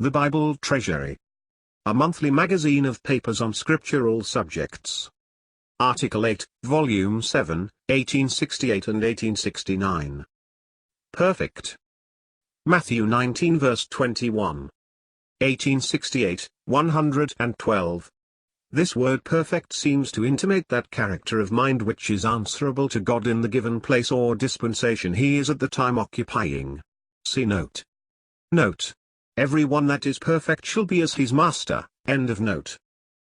The Bible Treasury. A monthly magazine of papers on scriptural subjects. Article 8, Volume 7, 1868 and 1869. Perfect. Matthew 19 verse 21. 1868, 112. This word perfect seems to intimate that character of mind which is answerable to God in the given place or dispensation he is at the time occupying. See note. Note. Every one that is perfect shall be as his master. End of note.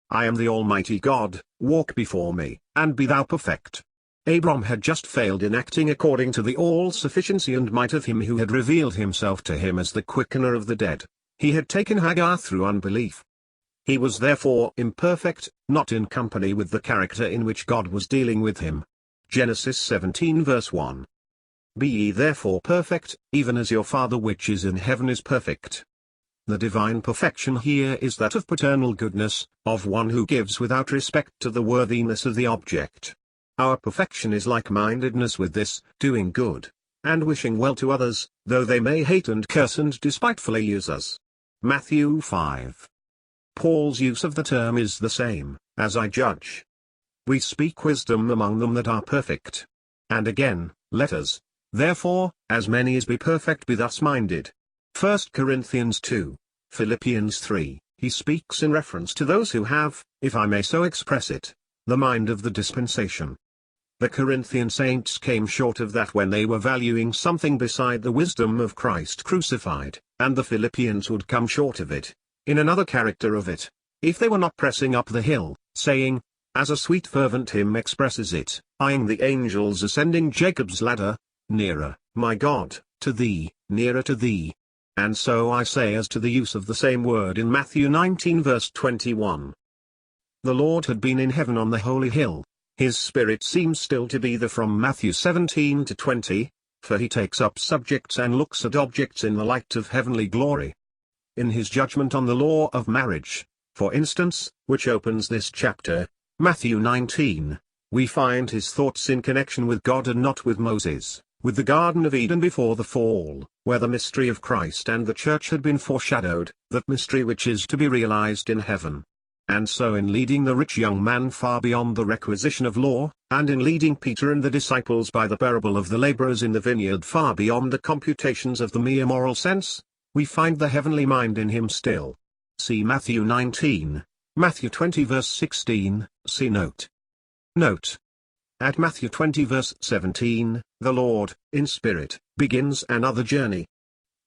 I am the Almighty God, walk before me, and be thou perfect. Abram had just failed in acting according to the all-sufficiency and might of him who had revealed himself to him as the quickener of the dead. He had taken Hagar through unbelief. He was therefore imperfect, not in company with the character in which God was dealing with him. Genesis 17 verse 1. Be ye therefore perfect, even as your Father which is in heaven is perfect. The divine perfection here is that of paternal goodness, of one who gives without respect to the worthiness of the object. Our perfection is like-mindedness with this, doing good, and wishing well to others, though they may hate and curse and despitefully use us. Matthew 5. Paul's use of the term is the same, as I judge. We speak wisdom among them that are perfect. And again, let us, therefore, as many as be perfect be thus minded. 1 Corinthians 2, Philippians 3, he speaks in reference to those who have, if I may so express it, the mind of the dispensation. The Corinthian saints came short of that when they were valuing something beside the wisdom of Christ crucified, and the Philippians would come short of it, in another character of it, if they were not pressing up the hill, saying, as a sweet fervent hymn expresses it, eyeing the angels ascending Jacob's ladder, nearer, my God, to thee, nearer to thee. And so I say as to the use of the same word in Matthew 19 verse 21. The Lord had been in heaven on the holy hill. His spirit seems still to be there from Matthew 17 to 20, for he takes up subjects and looks at objects in the light of heavenly glory. In his judgment on the law of marriage, for instance, which opens this chapter, Matthew 19, we find his thoughts in connection with God and not with Moses, with the Garden of Eden before the fall, where the mystery of Christ and the church had been foreshadowed, that mystery which is to be realized in heaven. And so in leading the rich young man far beyond the requisition of law, and in leading Peter and the disciples by the parable of the laborers in the vineyard far beyond the computations of the mere moral sense, we find the heavenly mind in him still. See Matthew 19, Matthew 20 verse 16, see note. Note. At Matthew 20 verse 17, the Lord, in spirit, begins another journey.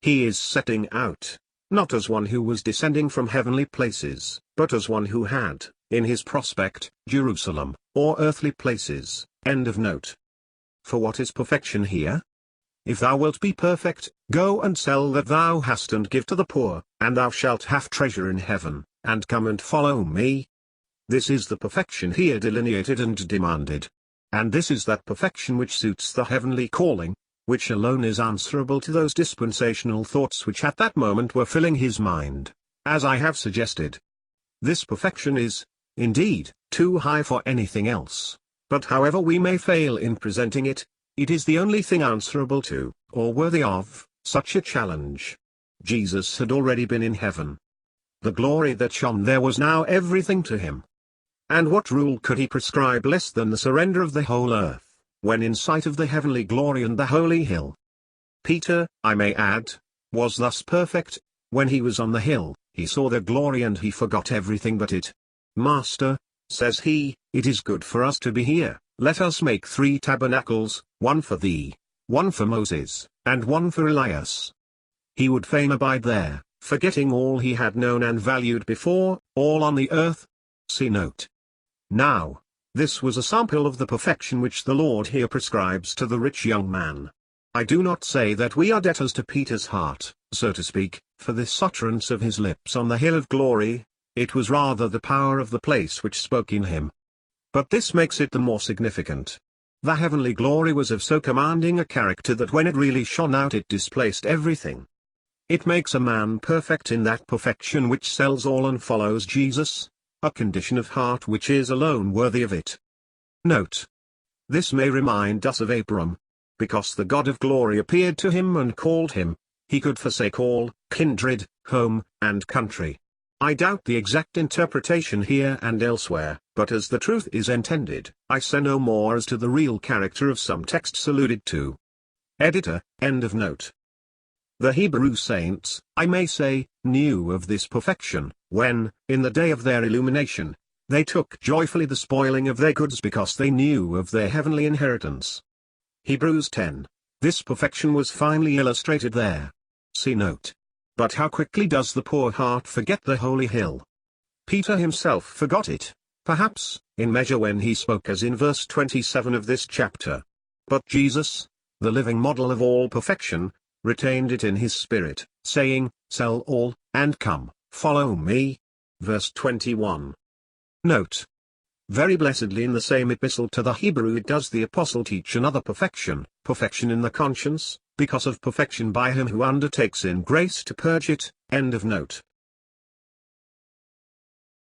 He is setting out, not as one who was descending from heavenly places, but as one who had, in his prospect, Jerusalem, or earthly places. End of note. For what is perfection here? If thou wilt be perfect, go and sell that thou hast and give to the poor, and thou shalt have treasure in heaven, and come and follow me. This is the perfection here delineated and demanded. And this is that perfection which suits the heavenly calling, which alone is answerable to those dispensational thoughts which at that moment were filling his mind, as I have suggested. This perfection is, indeed, too high for anything else, but however we may fail in presenting it, it is the only thing answerable to, or worthy of, such a challenge. Jesus had already been in heaven. The glory that shone there was now everything to him. And what rule could he prescribe less than the surrender of the whole earth, when in sight of the heavenly glory and the holy hill? Peter, I may add, was thus perfect. When he was on the hill, he saw the glory and he forgot everything but it. Master, says he, it is good for us to be here, let us make 3 tabernacles, one for thee, one for Moses, and one for Elias. He would fain abide there, forgetting all he had known and valued before, all on the earth. See note. Now, this was a sample of the perfection which the Lord here prescribes to the rich young man. I do not say that we are debtors to Peter's heart, so to speak, for this utterance of his lips on the hill of glory. It was rather the power of the place which spoke in him. But this makes it the more significant. The heavenly glory was of so commanding a character that when it really shone out it displaced everything. It makes a man perfect in that perfection which sells all and follows Jesus, a condition of heart which is alone worthy of it. Note. This may remind us of Abram. Because the God of glory appeared to him and called him, he could forsake all kindred, home, and country. I doubt the exact interpretation here and elsewhere, but as the truth is intended, I say no more as to the real character of some texts alluded to. Editor, end of note. The Hebrew saints, I may say, knew of this perfection, when, in the day of their illumination, they took joyfully the spoiling of their goods because they knew of their heavenly inheritance. Hebrews 10. This perfection was finely illustrated there. See note. But how quickly does the poor heart forget the holy hill? Peter himself forgot it, perhaps, in measure when he spoke as in verse 27 of this chapter. But Jesus, the living model of all perfection, retained it in his spirit, saying, "Sell all, and come, follow me." Verse 21. Note. Very blessedly in the same epistle to the Hebrew does the apostle teach another perfection, perfection in the conscience, because of perfection by him who undertakes in grace to purge it, end of note.